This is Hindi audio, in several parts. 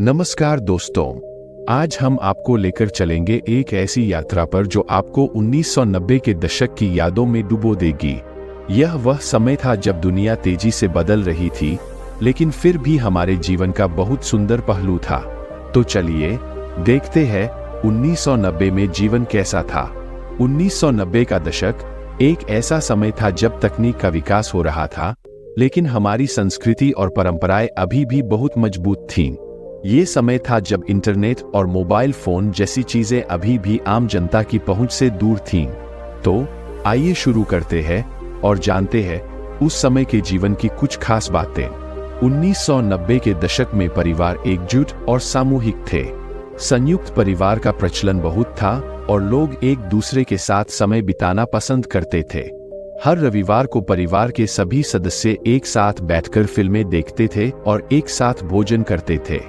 नमस्कार दोस्तों, आज हम आपको लेकर चलेंगे एक ऐसी यात्रा पर जो आपको 1990 के दशक की यादों में डुबो देगी। यह वह समय था जब दुनिया तेजी से बदल रही थी, लेकिन फिर भी हमारे जीवन का बहुत सुंदर पहलू था। तो चलिए देखते हैं 1990 में जीवन कैसा था। 1990 का दशक एक ऐसा समय था जब तकनीक का विकास हो रहा था, लेकिन हमारी संस्कृति और परंपराएं अभी भी बहुत मजबूत थीं। ये समय था जब इंटरनेट और मोबाइल फोन जैसी चीजें अभी भी आम जनता की पहुंच से दूर थीं। तो आइए शुरू करते हैं और जानते हैं उस समय के जीवन की कुछ खास बातें। 1990 के दशक में परिवार एकजुट और सामूहिक थे। संयुक्त परिवार का प्रचलन बहुत था और लोग एक दूसरे के साथ समय बिताना पसंद करते थे। हर रविवार को परिवार के सभी सदस्य एक साथ बैठकर फिल्में देखते थे और एक साथ भोजन करते थे।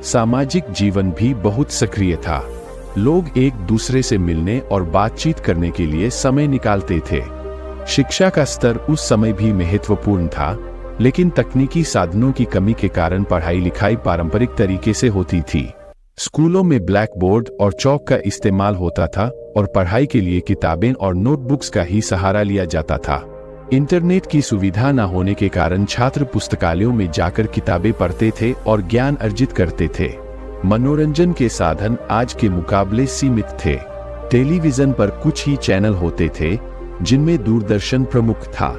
सामाजिक जीवन भी बहुत सक्रिय था। लोग एक दूसरे से मिलने और बातचीत करने के लिए समय निकालते थे। शिक्षा का स्तर उस समय भी महत्वपूर्ण था, लेकिन तकनीकी साधनों की कमी के कारण पढ़ाई लिखाई पारंपरिक तरीके से होती थी। स्कूलों में ब्लैक बोर्ड और चौक का इस्तेमाल होता था और पढ़ाई के लिए किताबें और नोटबुक्स का ही सहारा लिया जाता था। इंटरनेट की सुविधा न होने के कारण छात्र पुस्तकालयों में जाकर किताबें पढ़ते थे और ज्ञान अर्जित करते थे। मनोरंजन के साधन आज के मुकाबले सीमित थे। टेलीविजन पर कुछ ही चैनल होते थे, जिनमें दूरदर्शन प्रमुख था।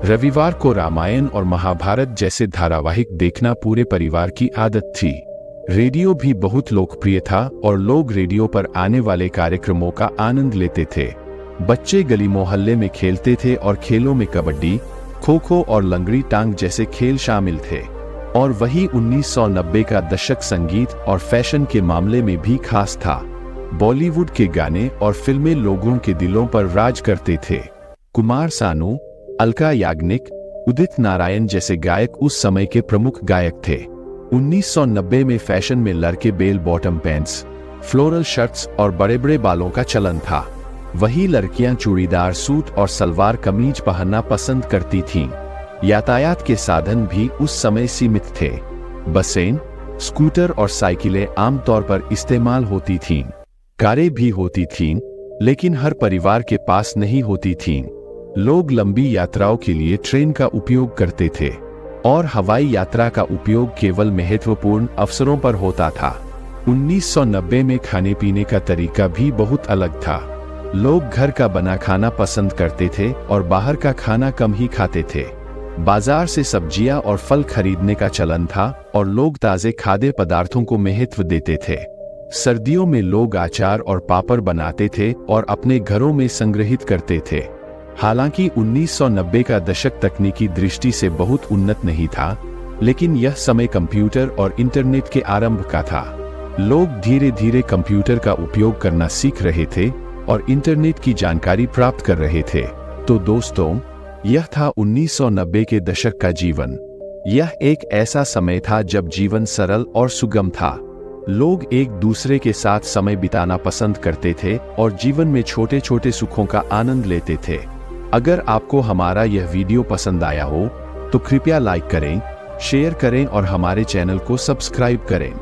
रविवार को रामायण और महाभारत जैसे धारावाहिक देखना पूरे परिवार की आदत थी। रेडियो भी बहुत लोकप्रिय था और लोग रेडियो पर आने वाले कार्यक्रमों का आनंद लेते थे। बच्चे गली मोहल्ले में खेलते थे और खेलों में कबड्डी, खो खो और लंगड़ी टांग जैसे खेल शामिल थे। और वही 1990 का दशक संगीत और फैशन के मामले में भी खास था। बॉलीवुड के गाने और फिल्में लोगों के दिलों पर राज करते थे। कुमार सानू, अलका याग्निक, उदित नारायण जैसे गायक उस समय के प्रमुख गायक थे। 1990 में फैशन में लड़के bell bottom pants, floral shirts और बड़े बड़े बालों का चलन था। वही लड़कियां चूड़ीदार सूट और सलवार कमीज पहनना पसंद करती थीं। यातायात के साधन भी उस समय सीमित थे। बसें, स्कूटर और साइकिलें आमतौर पर इस्तेमाल होती थीं। कारें भी होती थीं, लेकिन हर परिवार के पास नहीं होती थीं। लोग लंबी यात्राओं के लिए ट्रेन का उपयोग करते थे और हवाई यात्रा का उपयोग केवल महत्वपूर्ण अवसरों पर होता था। 1990 में खाने पीने का तरीका भी बहुत अलग था। लोग घर का बना खाना पसंद करते थे और बाहर का खाना कम ही खाते थे। बाजार से सब्जियां और फल खरीदने का चलन था और लोग ताजे खाद्य पदार्थों को महत्व देते थे। सर्दियों में लोग अचार और पापड़ बनाते थे और अपने घरों में संग्रहित करते थे। हालांकि 1990 का दशक तकनीकी दृष्टि से बहुत उन्नत नहीं था, लेकिन यह समय कंप्यूटर और इंटरनेट के आरंभ का था। लोग धीरे धीरे कंप्यूटर का उपयोग करना सीख रहे थे और इंटरनेट की जानकारी प्राप्त कर रहे थे। तो दोस्तों, यह था 1990 के दशक का जीवन। यह एक ऐसा समय था जब जीवन सरल और सुगम था। लोग एक दूसरे के साथ समय बिताना पसंद करते थे और जीवन में छोटे छोटे सुखों का आनंद लेते थे। अगर आपको हमारा यह वीडियो पसंद आया हो तो कृपया लाइक करें, शेयर करें और हमारे चैनल को सब्सक्राइब करें।